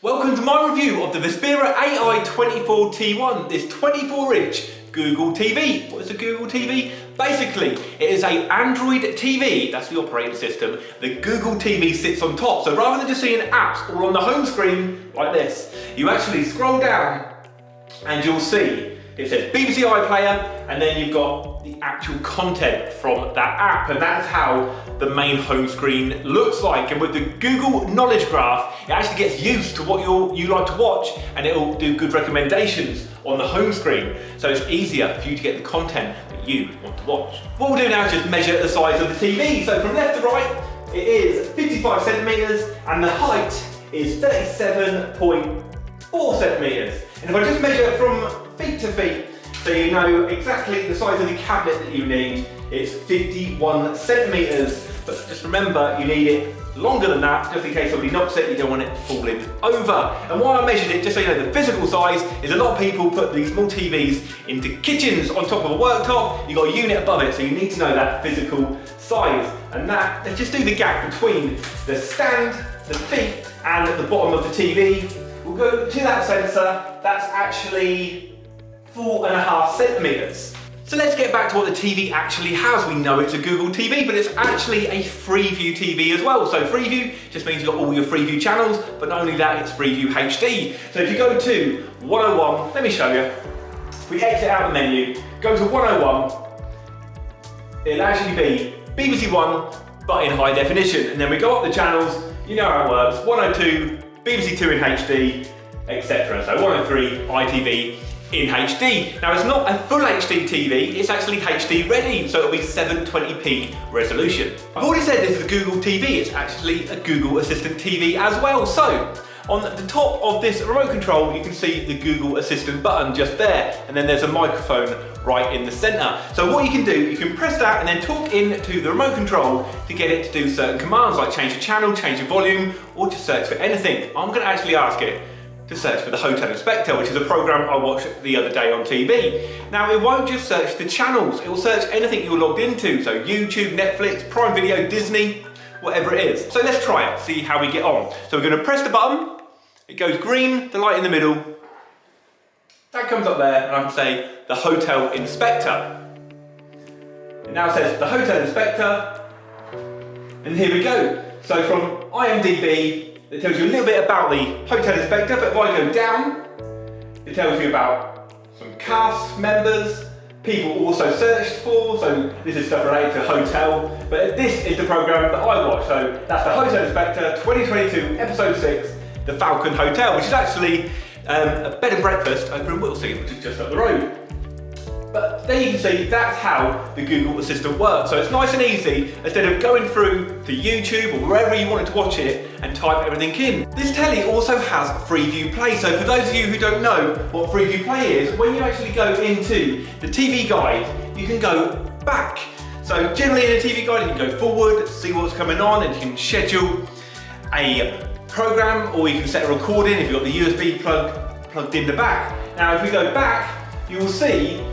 Welcome to my review of the Vispera AI24T1, this 24-inch Google TV. What is a Google TV? Basically, it is an Android TV, that's the operating system. The Google TV sits on top, so rather than just seeing apps all on the home screen like this, you actually scroll down and you'll see it says BBC iPlayer, and then you've got the actual content from that app, and that's how the main home screen looks like. And with the Google Knowledge Graph, it actually gets used to what you like to watch, and it'll do good recommendations on the home screen. So it's easier for you to get the content that you want to watch. What we'll do now is just measure the size of the TV. So from left to right, it is 55 centimeters, and the height is 37.4 centimeters. And if I just measure it from feet to feet, so you know exactly the size of the cabinet that you need, it's 51 centimeters. But just remember, you need it longer than that, just in case somebody knocks it, you don't want it falling over. And why I measured it, just so you know, the physical size is a lot of people put these small TVs into kitchens on top of a worktop. You've got a unit above it, so you need to know that physical size. And that, let's just do the gap between the stand, the feet, and the bottom of the TV. We'll go to that sensor, that's actually 4.5 centimeters. So let's get back to what the TV actually has. We know it's a Google TV, but it's actually a Freeview TV as well. So Freeview just means you've got all your Freeview channels, but not only that, it's Freeview HD. So if you go to 101, let me show you. If we exit out the menu, go to 101, it'll actually be BBC One, but in high definition. And then we go up the channels, you know how it works, 102, BBC Two in HD, etc. So 103, ITV in HD. Now it's not a full HD TV, it's actually HD ready, so it'll be 720p resolution. I've already said this is a Google TV, it's actually a Google Assistant TV as well. So on the top of this remote control, you can see the Google Assistant button just there, and then there's a microphone right in the center. So what you can do, you can press that and then talk into the remote control to get it to do certain commands, like change the channel, change the volume, or to search for anything. I'm gonna actually ask it to search for the Hotel Inspector, which is a program I watched the other day on TV. Now it won't just search the channels, it will search anything you're logged into, so YouTube, Netflix, Prime Video, Disney, whatever it is. So let's try it, see how we get on. So we're gonna press the button, it goes green, the light in the middle, that comes up there, and I can say the Hotel Inspector. It now says the Hotel Inspector, and here we go. So from IMDb, it tells you a little bit about the Hotel Inspector, but if I go down, it tells you about some cast members, people also searched for, so this is stuff related to hotel, but this is the program that I watch, so that's the Hotel Inspector 2022 episode 6, the Falcon Hotel, which is actually a bed and breakfast over in Wilsey, which is just up the road. But there you can see that's how the Google Assistant works. So it's nice and easy, instead of going through to YouTube or wherever you wanted to watch it and type everything in. This telly also has Freeview Play. So for those of you who don't know what Freeview Play is, when you actually go into the TV guide, you can go back. So generally in a TV guide, you can go forward, see what's coming on, and you can schedule a program, or you can set a recording if you've got the USB plug plugged in the back. Now if we go back, you will see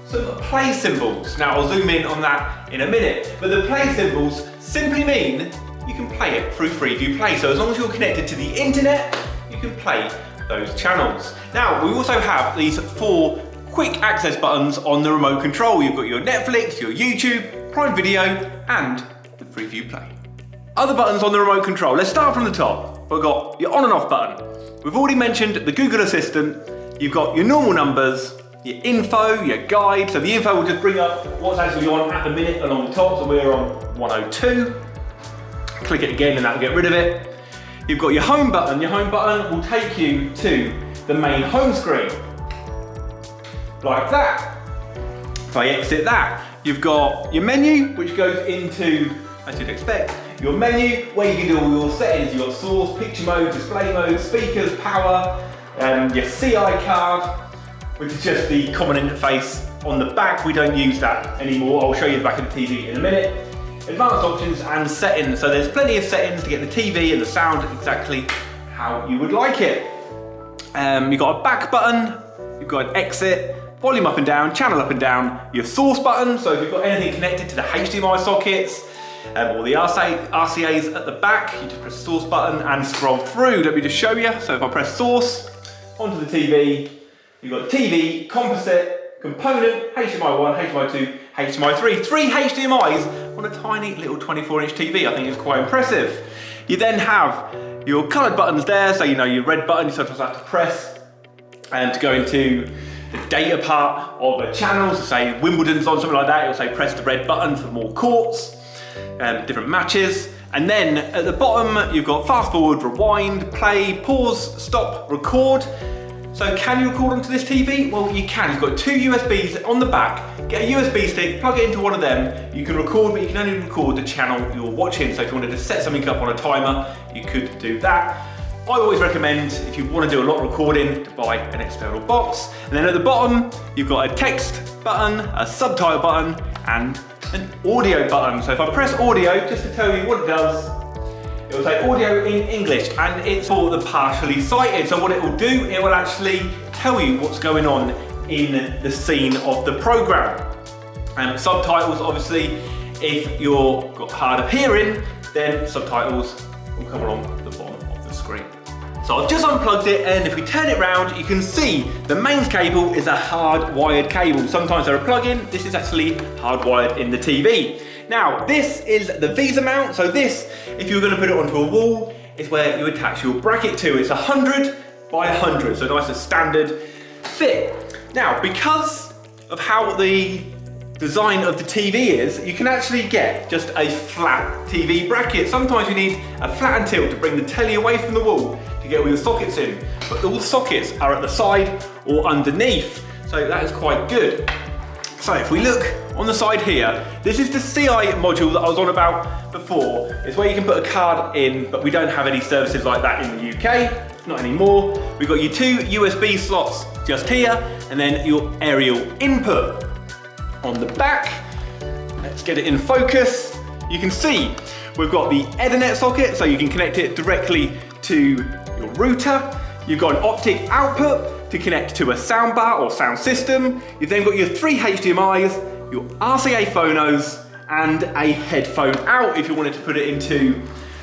some play symbols. Now I'll zoom in on that in a minute, but the play symbols simply mean you can play it through Freeview Play. So as long as you're connected to the internet, you can play those channels. Now we also have these 4 quick access buttons on the remote control. You've got your Netflix, your YouTube, Prime Video, and the Freeview Play. Other buttons on the remote control, let's start from the top. We've got your on and off button. We've already mentioned the Google Assistant. You've got your normal numbers, your info, your guide. So the info will just bring up what's actually on at the minute along the top. So we're on 102. Click it again and that will get rid of it. You've got your home button. Your home button will take you to the main home screen. Like that. If I exit that, you've got your menu, which goes into, as you'd expect, your menu where you can do all your settings. You've got source, picture mode, display mode, speakers, power, your CI card, which is just the common interface on the back. We don't use that anymore. I'll show you the back of the TV in a minute. Advanced options and settings. So there's plenty of settings to get the TV and the sound exactly how you would like it. You've got a back button, you've got an exit, volume up and down, channel up and down, your source button. So if you've got anything connected to the HDMI sockets, or the RCAs at the back. You just press the source button and scroll through. Let me just show you. So if I press source onto the TV, you've got TV, composite, component, HDMI 1, HDMI 2, HDMI 3. 3 HDMIs on a tiny little 24-inch TV. I think it's quite impressive. You then have your coloured buttons there, so you know your red button you sometimes have to press and to go into the data part of a channel. So say Wimbledon's on, something like that, it'll say press the red button for more courts and different matches. And then at the bottom you've got fast forward, rewind, play, pause, stop, record. So can you record onto this TV? Well, you can. You've got 2 USBs on the back. Get a USB stick, plug it into one of them. You can record, but you can only record the channel you're watching. So if you wanted to set something up on a timer, you could do that. I always recommend, if you want to do a lot of recording, to buy an external box. And then at the bottom, you've got a text button, a subtitle button, and an audio button. So if I press audio, just to tell you what it does, it will say audio in English, and it's for the partially sighted. So what it will do, it will actually tell you what's going on in the scene of the program. And subtitles, obviously, if you've got hard of hearing, then subtitles will come along the bottom of the screen. So I've just unplugged it, and if we turn it round, you can see the mains cable is a hard-wired cable. Sometimes they're a plug-in, this is actually hardwired in the TV. Now, this is the Visa mount. So this, if you're gonna put it onto a wall, is where you attach your bracket to. It's 100 by 100, so nice and standard fit. Now, because of how the design of the TV is, you can actually get just a flat TV bracket. Sometimes you need a flat and tilt to bring the telly away from the wall to get all your sockets in, but all the sockets are at the side or underneath, so that is quite good. So if we look on the side here, this is the CI module that I was on about before. It's where you can put a card in, but we don't have any services like that in the UK, not anymore. We've got your 2 USB slots just here, and then your aerial input. On the back, let's get it in focus. You can see we've got the Ethernet socket, so you can connect it directly to your router. You've got an optic output to connect to a soundbar or sound system. You've then got your 3 HDMIs, your RCA phonos, and a headphone out if you wanted to put it into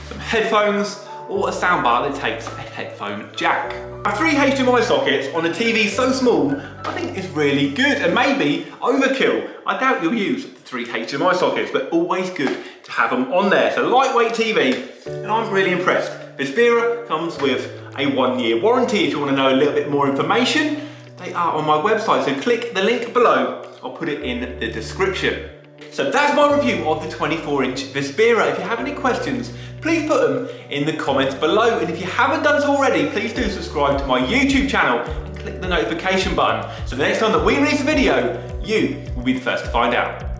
some headphones or a soundbar that takes a headphone jack. 3 HDMI sockets on a TV so small, I think is really good, and maybe overkill. I doubt you'll use 3 HDMI sockets, but always good to have them on there. So lightweight TV, and I'm really impressed. Vispera comes with a 1-year warranty. If you want to know a little bit more information, they are on my website, so click the link below. I'll put it in the description. So that's my review of the 24-inch Vispera. If you have any questions, please put them in the comments below. And if you haven't done so already, please do subscribe to my YouTube channel and click the notification button. So the next time that we release a video, you will be the first to find out.